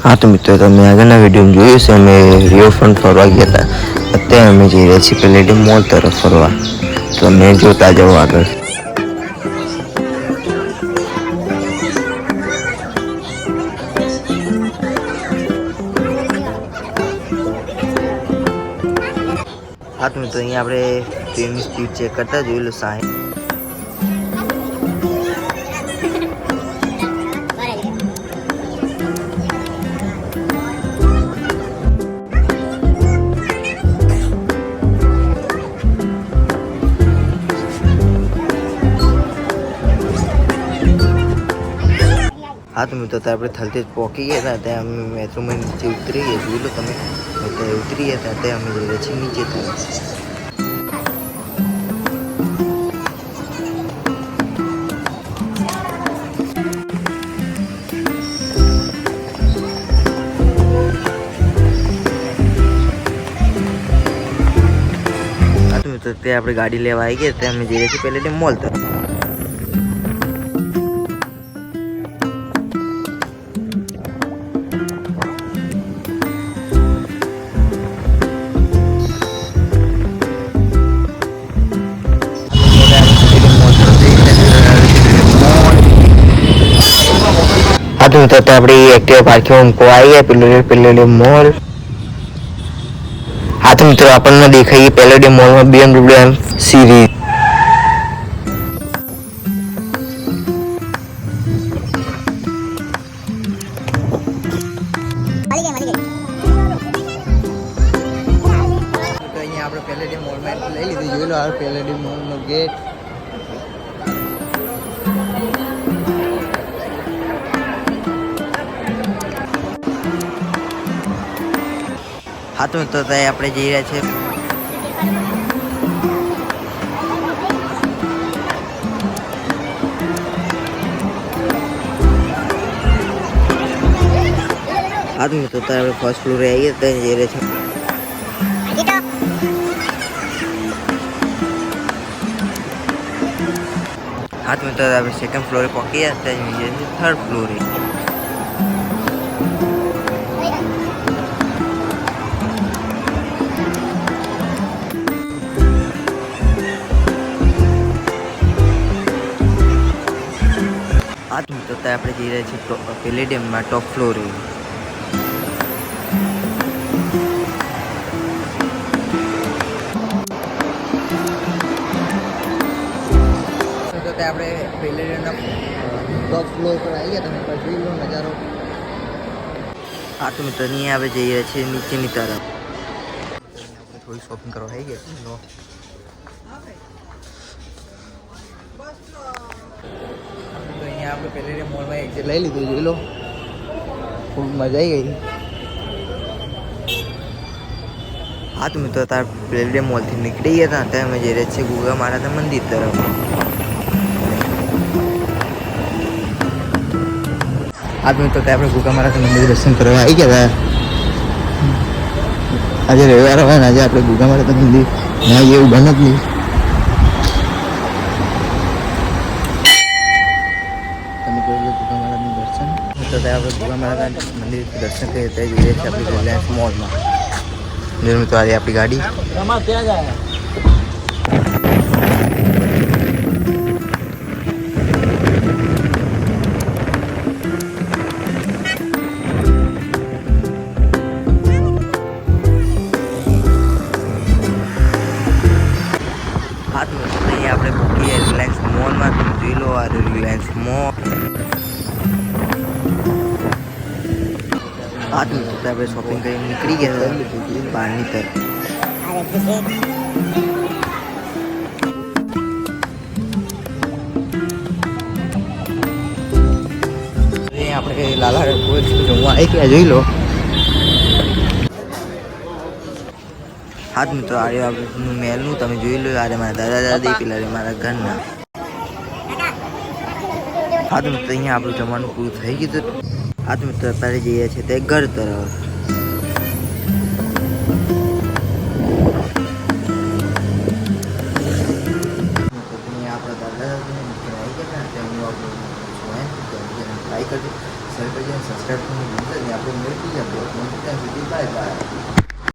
हाँ तो मित्रों, તમે આગળના વિડીયોમાં જોયું છે અમે રિવરફ્રન્ટ ફરવા ગયા હતા. અત્યારે અમે જઈ રહ્યા છીએ પેલેડિયમ મોલ તરફ ફરવા. તો અમે જોતા જાઓ આગળ. હા તો મિત્રો, અહીંયા આપણે ટ્રેનની સ્પીડ ચેક કરતા જોઈ લો 60. हाँ तो मित्रों, આપણે થલતેજ પહોંચી ગયા હતા. ત્યાં અમે મેટ્રોમાં નીચે ઉતરી ગયા. જોઈ લો તમે, ત્યાં ઉતરી ગયા હતા. ત્યાં અમે જઈ રહ્યા છીએ નીચે તરફ. હા તો મિત્રો, ત્યાં આપણે ગાડી લેવા આવી ગયા. ત્યાં અમે જઈ રહ્યા છીએ પેલેડિયમ મોલ તરફ. हाँ तो मित्रों, अपनी एक्टिवा पार्किंग को आई है पेलेडियम मॉल. हाँ तो मित्रों, अपन देखा पेलेडियम मॉल में BMW M series. Palladium mall में लई लीधी. જોઈ લો આ પેલેડિયમ મોલ નો ગેટ. हाँ तो मित्रों, આપણે જઈ રહ્યા છે हाँ तो मित्रों, આપણે ફર્સ્ટ ફ્લોરે આવીએ. ત્યાં જઈ રહ્યા છે. हाँ तो मित्रों, આપણે સેકન્ડ ફ્લોરે પહોંચી ગયા. ત્યાં જઈ રહ્યા છે થર્ડ ફ્લોરે. हाँ तो मित्रों, આપણે જઈ રહ્યા છીએ પેલેડિયમમાં ટોપ ફ્લોરે. આપણે પેલેડિયમના ટોપ ફ્લોર પર આવી ગયા. તમે જોઈ લો નજારો. હા તો મિત્રો, અહીંયા આપણે જઈ રહ્યા છીએ નીચેની તરફ. થોડી શોપિંગ કરવા આવી ગયા. અહીંયા આપણે પેલેડિયમ મોલમાં એક્ઝિટ લઈ લીધું. જોઈ લો, ખૂબ મજા આવી ગઈ. હા તો મિત્રો, પેલેડિયમ મોલથી નીકળી ગયા હતા. ત્યાં અમે જઈ રહ્યા છીએ ગુગા મહારાજના મંદિર તરફ. હા તો મિત્રો, આપણે ગુગા મહારાજના મંદિર દર્શન કરવા આવી ગયા હતા. આજે રવિવાર હોય ને, આજે આપણે ગુગા મહારાજના મંદિર ના એવું બને જ નહીં. આપણે ગુગા મહારાજના મંદિર દર્શન કરીએ. ત્યાં જઈએ છીએ આપણી રિલાયન્સ મોલમાં. મિત્રો, આજે આપણી ગાડી ત્યાં જાય. હા તો અહીંયા આપણે મૂકીએ રિલાયન્સ મોલમાં. તમે જોઈ લો, આ રિલાયન્સ મોલ. હા તો આપણે શોપિંગ કરીને નીકળી ગયા બહારની તરફ. આપણે લાલા જમવા આવી ગયા. જોઈ લો. હા મિત્રો, આ આપણું મહેલનું તમે જોઈ લો. આજે મારા દાદા દાદી, પેલા મારા ઘરના. હા તો મિત્રો, અહીંયા આપણું જમવાનું પૂરું થઈ ગયું. હા તો મિત્રો, અત્યારે જઈએ છીએ તે ઘર તરફ. આપણા દાદા દાદીને આવી ગયા. તેમનું આપણું ટ્રાય કરજો, શેર કરજો, સબસ્ક્રાઈબ કરવાનું ભૂલતા નહીં. આપણે મેળવી ગયા બ્લોગ ત્યાં સુધી બાય બાય.